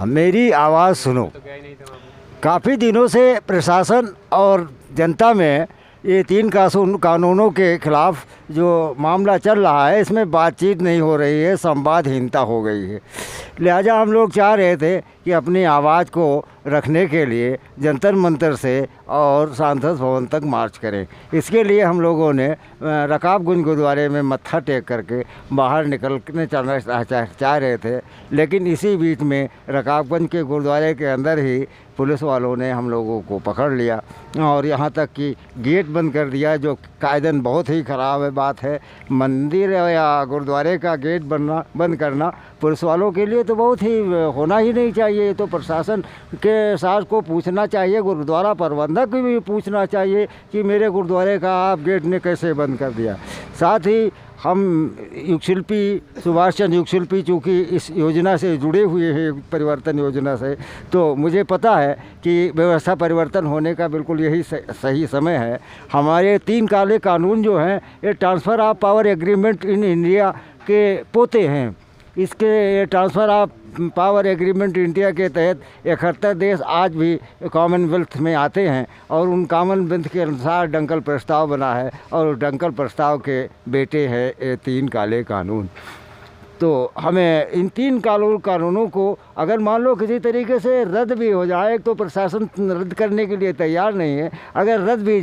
मेरी आवाज़ सुनो। काफ़ी दिनों से प्रशासन और जनता में ये 3 कानूनों के खिलाफ जो मामला चल रहा है, इसमें बातचीत नहीं हो रही है, संवादहीनता हो गई है। लिहाजा हम लोग चाह रहे थे कि अपनी आवाज़ को रखने के लिए जंतर मंतर से और सांसद भवन तक मार्च करें। इसके लिए हम लोगों ने रकाबगंज गुरुद्वारे में मत्था टेक करके बाहर निकलने चलना चाह रहे थे, लेकिन इसी बीच में रकाबगंज के गुरुद्वारे के अंदर ही पुलिस वालों ने हम लोगों को पकड़ लिया और यहाँ तक कि गेट बंद कर दिया, जो कायदन बहुत ही ख़राब बात है। मंदिर या गुरुद्वारे का गेट बंद करना पुलिस वालों के लिए तो बहुत ही होना ही नहीं चाहिए। ये तो प्रशासन के साथ को पूछना चाहिए, गुरुद्वारा प्रबंधक को भी पूछना चाहिए कि मेरे गुरुद्वारे का आप गेट ने कैसे बंद कर दिया। साथ ही हम युग शिल्पी सुभाष चंद्र युग शिल्पी चूँकि इस योजना से जुड़े हुए हैं, परिवर्तन योजना से, तो मुझे पता है कि व्यवस्था परिवर्तन होने का बिल्कुल यही सही समय है। हमारे 3 काले कानून जो हैं ये transfer of power agreement in India के पोते हैं। इसके transfer of power agreement India के तहत 71 देश आज भी कॉमनवेल्थ में आते हैं और उन कॉमनवेल्थ के अनुसार डंकल प्रस्ताव बना है और डंकल प्रस्ताव के बेटे हैं ये 3 काले कानून। तो हमें इन 3 कानूनों को अगर मान लो किसी तरीके से रद्द भी हो जाए, तो प्रशासन रद्द करने के लिए तैयार नहीं है। अगर रद्द भी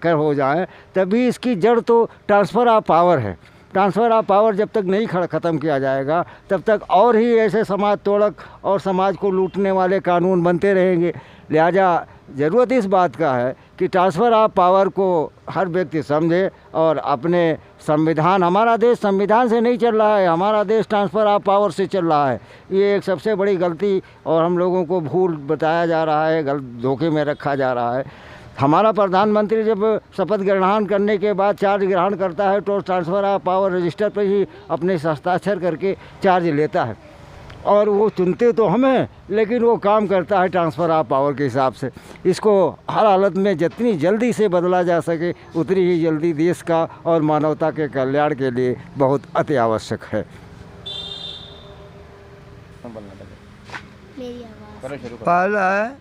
हो जाए तभी इसकी जड़ तो ट्रांसफ़र ऑफ पावर है। ट्रांसफ़र ऑफ पावर जब तक नहीं ख़त्म किया जाएगा तब तक और ही ऐसे समाज तोड़क और समाज को लूटने वाले कानून बनते रहेंगे। लिहाजा ज़रूरत इस बात का है कि ट्रांसफ़र ऑफ पावर को हर व्यक्ति समझे और अपने संविधान, हमारा देश संविधान से नहीं चल रहा है, हमारा देश ट्रांसफ़र ऑफ पावर से चल रहा है। ये एक सबसे बड़ी गलती और हम लोगों को भूल बताया जा रहा है, धोखे में रखा जा रहा है। हमारा प्रधानमंत्री जब शपथ ग्रहण करने के बाद चार्ज ग्रहण करता है तो ट्रांसफ़र ऑफ पावर रजिस्टर पर ही अपने हस्ताक्षर करके चार्ज लेता है और वो चुनते तो हमें, लेकिन वो काम करता है ट्रांसफ़र ऑफ पावर के हिसाब से। इसको हर हालत में जितनी जल्दी से बदला जा सके उतनी ही जल्दी देश का और मानवता के कल्याण के लिए बहुत अति आवश्यक है। पहला है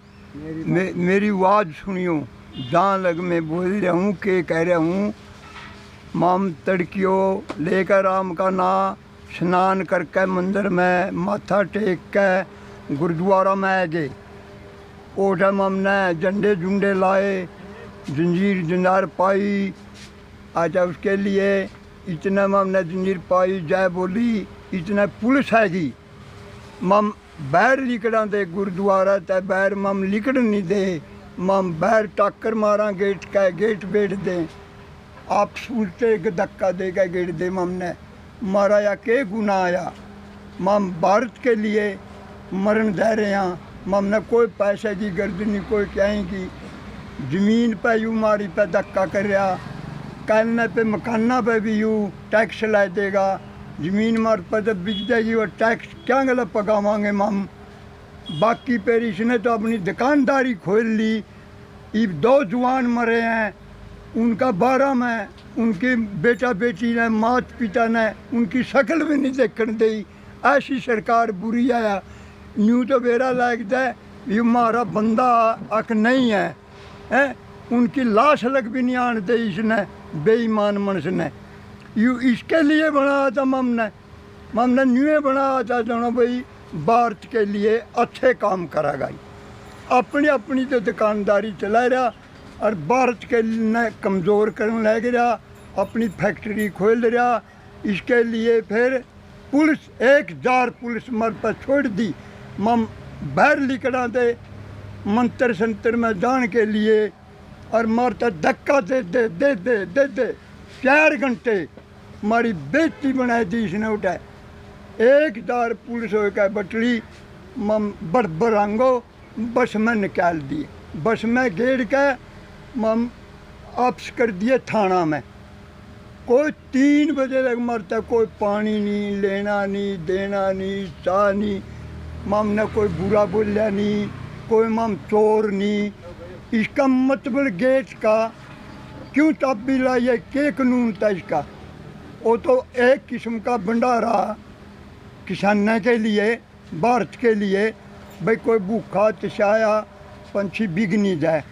मेरी आवाज़ सुनियो, जहाँ लग मैं बोल रहा हूँ के कह रहा हूँ। माम तड़कियों लेकर राम का नाम, स्नान करके मंदिर में माथा टेक के गुरुद्वारा में आ गए। उस टाइम हमने झंडे झुंडे लाए, जंजीर जंजार पाई। अच्छा उसके लिए इतने में हमने जंजीर पाई, जय बोली, इतने पुलिस आएगी। मम बैर लिकड़ा दे गुरुद्वारा ते बैर मम लिकड़ नहीं दे, मम बैर टक्कर मारा गेट का, गेट बैठ दे। आप सोचते एक धक्का देगा गेट दे। ममने मारा या के गुना आया, मम भारत के लिए मरण दे रहे हैं। ममने कोई पैसे की गर्द नहीं, कोई कहीं की ज़मीन पे यूँ मारी पे धक्का कर रहा, कहने पे मकाना पे भी यूँ टैक्स ला देगा। ज़मीन मार पर जब बिक जाएगी वो टैक्स क्या गलत पकावांगे हम। बाकी पर इसने तो अपनी दुकानदारी खोल ली। ये 2 जवान मरे हैं, उनका 12 में उनके बेटा बेटी ने, माता पिता ने उनकी शक्ल भी नहीं देखने दी। ऐसी सरकार बुरी आया। यूँ तो मेरा लगता है ये हमारा बंदा अक नहीं है, उनकी लाश लग भी नहीं आने दी इसने, बेईमान मनुष्य ने। यू इसके लिए बनाया था ममने न्यू बनाया था दोनों भाई भारत के लिए अच्छे काम करेगा। अपनी अपनी तो दुकानदारी चला रहा और भारत के लिए कमज़ोर करने लग रहा, अपनी फैक्ट्री खोल रहा। इसके लिए फिर पुलिस 1000 पुलिस मर पर छोड़ दी। मम बैर लिकड़ा दे मंत्र संतर में जान के लिए और मरता धक्का दे दे दे दे दे दे 4 घंटे हमारी बेइज्जती बनाई दी इसने। उठाए 1000 पुलिस हो गया बटली मम बरबरांगो बस में निकाल दिए। बस में घेर के मम वापस कर दिए थाना में। कोई 3 बजे तक मरता, कोई पानी नहीं, लेना नहीं, देना नहीं, चाह नहीं। मम ने कोई बुरा बोलिया नहीं, कोई मम चोर नहीं। इसका मतलब गेट का क्यों चाबी लाइए, के कानून था इसका? वो तो एक किस्म का भंडारा किसानों के लिए, भारत के लिए, भाई कोई भूखा तशाया पंछी बिग नहीं जाए।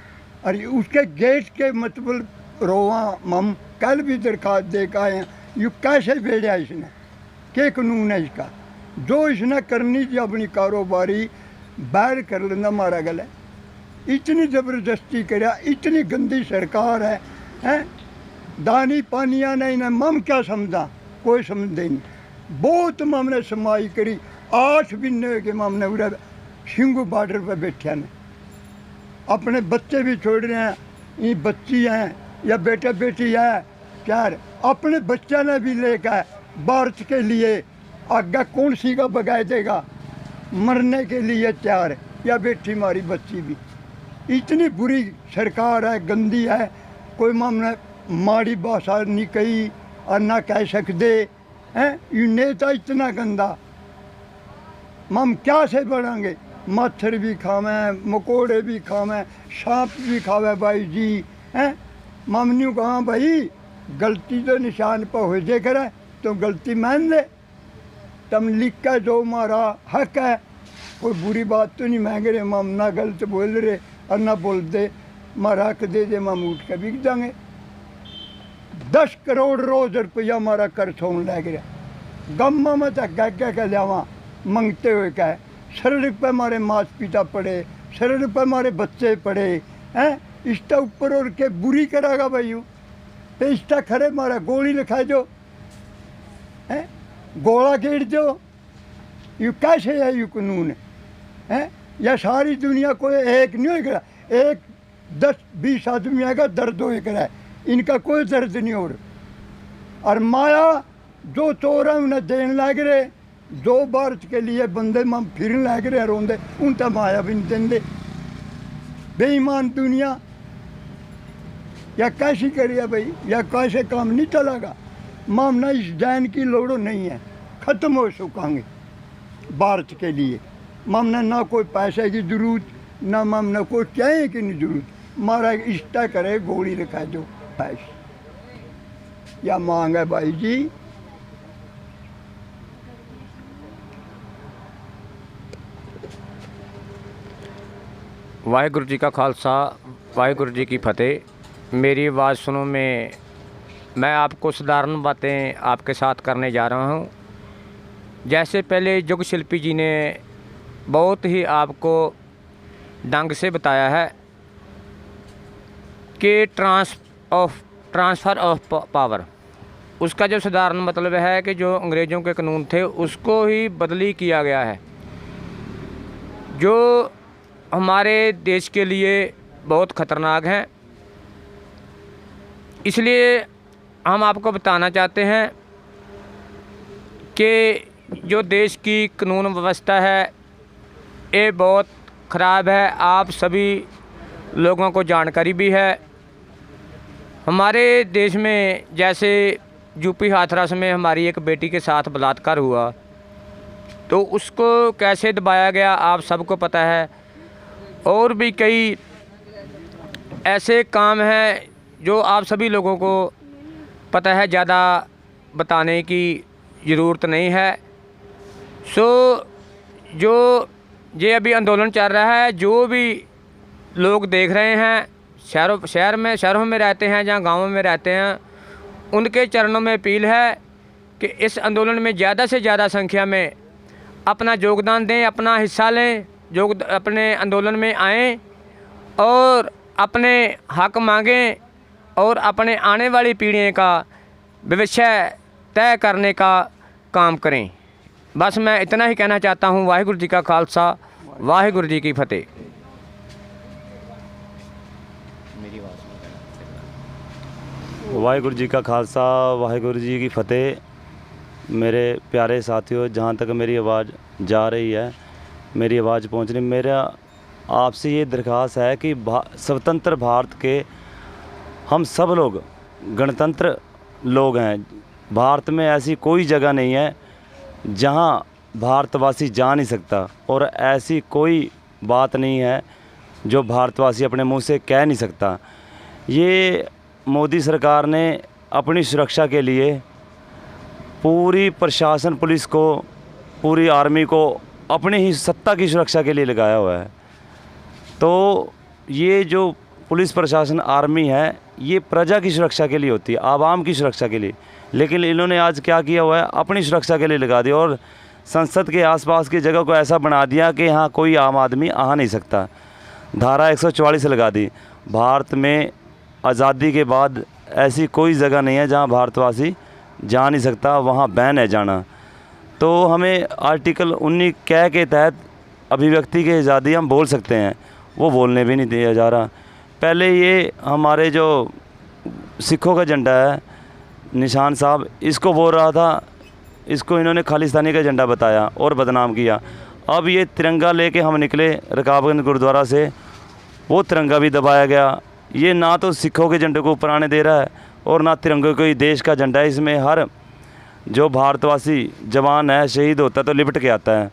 और उसके गेट के मतलब रोवा हम कल भी दरखास्त दे के आए हैं। ये कैसे भेजा इसने, क्या कानून है इसका? जो इसने करनी थी अपनी कारोबारी बाहर कर लेना मारा गल है। इतनी ज़बरदस्ती करा, इतनी गंदी सरकार है, हैं? दानी पानिया ने इन्हें मम क्या समझा, कोई समझते नहीं। बहुत हमने समाई करी, 8 महीने के हमने उड़ा सिंगू बॉर्डर पर बैठे ने, अपने बच्चे भी छोड़ रहे हैं। ये बच्ची हैं या बेटा बेटी है, क्या अपने बच्चा ने भी लेकर भारत के लिए आगे कौन सी का बगाए देगा, मरने के लिए तैयार है। या बेटी हमारी बच्ची भी, इतनी बुरी सरकार है, गंदी है। कोई हमने माड़ी भाषा नहीं कही और ना कह सकते हैं। ये नेता इतना गंदा, हम क्या से बढ़ाएंगे? मच्छर भी खावें, मकोड़े भी खावें, सांप भी खावे भाई जी, हैं? ममन्यू कहा भाई गलती तो निशान पर हो जाए करे तो गलती मान ले, तुम लिख के जो हमारा हक है, कोई बुरी बात तो नहीं मांग रहे। हम ना गलत बोल रहे और ना बोल दे, हमारा हक दे दे, हम उठ के बिक जाएंगे। 10 करोड़ रोज रुपया हमारा खर्च होने लग रहा। गम्मा में तो कह जावा मंगते हुए कह, सड़क पे हमारे माता पिता पड़े, सड़क पे हमारे बच्चे पड़े हैं। इसका ऊपर और के बुरी करागा भाई, तो इसका खरे हमारा गोली लिखा जो है, गोला गेड़ जो, यू कैसे है यू कानून है? या सारी दुनिया कोई एक नहीं होगा, एक 10-20 आदमी का दर्द हो है, इनका कोई दर्द नहीं हो रहा। और माया जो चोर है उन्हें देने लग रहे, जो भारत के लिए बंदे हम फिरने लग रहे रोंदे, उन तक माया भी नहीं देंगे। बेईमान दुनिया या कैसी करिए भाई, या कैसे काम नहीं चलेगा। मामना इस जैन की लोड़ो नहीं है, ख़त्म हो चुकांगे भारत के लिए। मामना ना कोई पैसे की जरूरत, ना मामना कोई चाहे की नहीं जरूरत। मारा इष्टा करे गोली रखा जो पैसे या मांग है भाई जी। वाहिगुरु जी का खालसा, वाहिगुरु जी की फतेह। मेरी आवाज़ सुनो में मैं आपको साधारण बातें आपके साथ करने जा रहा हूँ। जैसे पहले युग शिल्पी जी ने बहुत ही आपको ढंग से बताया है कि ट्रांसफ़र ऑफ पावर, उसका जो साधारण मतलब है कि जो अंग्रेज़ों के कानून थे उसको ही बदली किया गया है, जो हमारे देश के लिए बहुत ख़तरनाक हैं। इसलिए हम आपको बताना चाहते हैं कि जो देश की कानून व्यवस्था है ये बहुत ख़राब है। आप सभी लोगों को जानकारी भी है। हमारे देश में जैसे यूपी हाथरस में हमारी एक बेटी के साथ बलात्कार हुआ, तो उसको कैसे दबाया गया आप सबको पता है। और भी कई ऐसे काम हैं जो आप सभी लोगों को पता है, ज़्यादा बताने की ज़रूरत नहीं है। जो ये अभी आंदोलन चल रहा है, जो भी लोग देख रहे हैं, शहरों में रहते हैं या गाँवों में रहते हैं, उनके चरणों में अपील है कि इस आंदोलन में ज़्यादा से ज़्यादा संख्या में अपना योगदान दें, अपना हिस्सा लें, अपने आंदोलन में आएँ और अपने हक मांगें और अपने आने वाली पीढ़ी का भविष्य तय करने का काम करें। बस मैं इतना ही कहना चाहता हूँ। वाहिगुरु जी का खालसा, वाहिगुरु जी की फतेह। वाहिगुरु जी का खालसा, वाहिगुरु जी की फतेह। मेरे प्यारे साथियों, जहाँ तक मेरी आवाज़ जा रही है, मेरी आवाज़ पहुँच रही, मेरा आपसे ये दरख्वास्त है कि स्वतंत्र भारत के हम सब लोग गणतंत्र लोग हैं। भारत में ऐसी कोई जगह नहीं है जहाँ भारतवासी जा नहीं सकता, और ऐसी कोई बात नहीं है जो भारतवासी अपने मुंह से कह नहीं सकता। ये मोदी सरकार ने अपनी सुरक्षा के लिए पूरी प्रशासन पुलिस को पूरी आर्मी को अपनी ही सत्ता की सुरक्षा के लिए लगाया हुआ है। तो ये जो पुलिस प्रशासन आर्मी है ये प्रजा की सुरक्षा के लिए होती है, आवाम की सुरक्षा के लिए, लेकिन इन्होंने आज क्या किया हुआ है, अपनी सुरक्षा के लिए लगा दिया और संसद के आसपास की जगह को ऐसा बना दिया कि यहाँ कोई आम आदमी आ नहीं सकता। धारा 144 लगा दी। भारत में आज़ादी के बाद ऐसी कोई जगह नहीं है जहाँ भारतवासी जा नहीं सकता, वहाँ बैन है जाना। तो हमें आर्टिकल 19 कै के तहत अभिव्यक्ति की आज़ादी हम बोल सकते हैं, वो बोलने भी नहीं दिया जा रहा। पहले ये हमारे जो सिखों का झंडा है, निशान साहब इसको बोल रहा था, इसको इन्होंने खालिस्तानी का झंडा बताया और बदनाम किया। अब ये तिरंगा लेके हम निकले रकाबगंज गुरुद्वारा से, वो तिरंगा भी दबाया गया। ये ना तो सिखों के झंडे को ऊपर आने दे रहा है और ना तिरंगे को ही देश का झंडा है। इसमें हर जो भारतवासी जवान है शहीद होता है तो लिपट के आता है,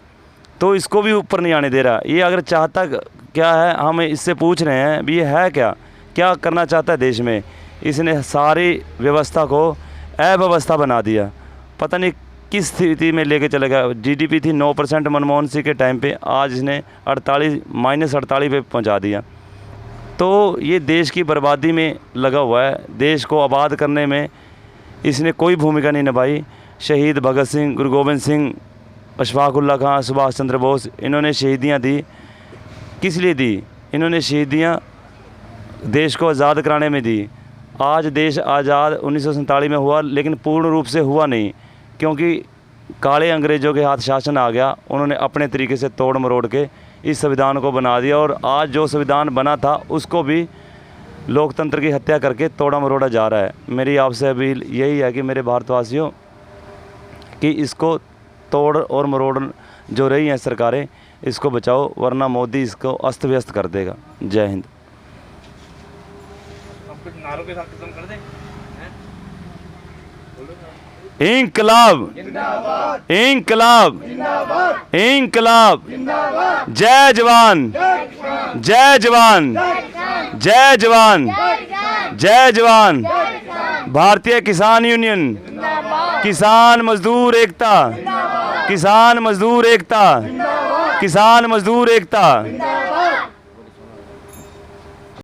तो इसको भी ऊपर नहीं आने दे रहा। ये अगर चाहता क्या है, हम इससे पूछ रहे हैं भी ये है क्या करना चाहता है देश में। इसने सारी व्यवस्था को अव्यवस्था बना दिया, पता नहीं किस स्थिति में लेके चले गया। जीडीपी थी 9% मनमोहन सिंह के टाइम पे, आज इसने -48 पे पहुंचा दिया। तो ये देश की बर्बादी में लगा हुआ है, देश को आबाद करने में इसने कोई भूमिका नहीं निभाई। शहीद भगत सिंह, गुरु गोबिंद सिंह, अशफाक उल्लाह खां, सुभाष चंद्र बोस, इन्होंने शहीदियाँ दी। किस लिए दी? इन्होंने शहीदियाँ देश को आज़ाद कराने में दी। आज देश आज़ाद 1947 में हुआ, लेकिन पूर्ण रूप से हुआ नहीं, क्योंकि काले अंग्रेज़ों के हाथ शासन आ गया। उन्होंने अपने तरीके से तोड़ मरोड़ के इस संविधान को बना दिया और आज जो संविधान बना था उसको भी लोकतंत्र की हत्या करके तोड़ा मरोड़ा जा रहा है। मेरी आपसे अपील यही है कि मेरे भारतवासियों कि इसको तोड़ और मरोड़ जो रही हैं सरकारें, इसको बचाओ, वरना मोदी इसको अस्त व्यस्त कर देगा। जय हिंद। कुछ नारों के साथ खत्म कर दें। इंकलाब इंकलाब इंकलाब, जय जवान जय जवान जय जवान जय जवान। भारतीय किसान यूनियन, किसान मजदूर एकता, किसान मजदूर एकता, किसान मजदूर एकता।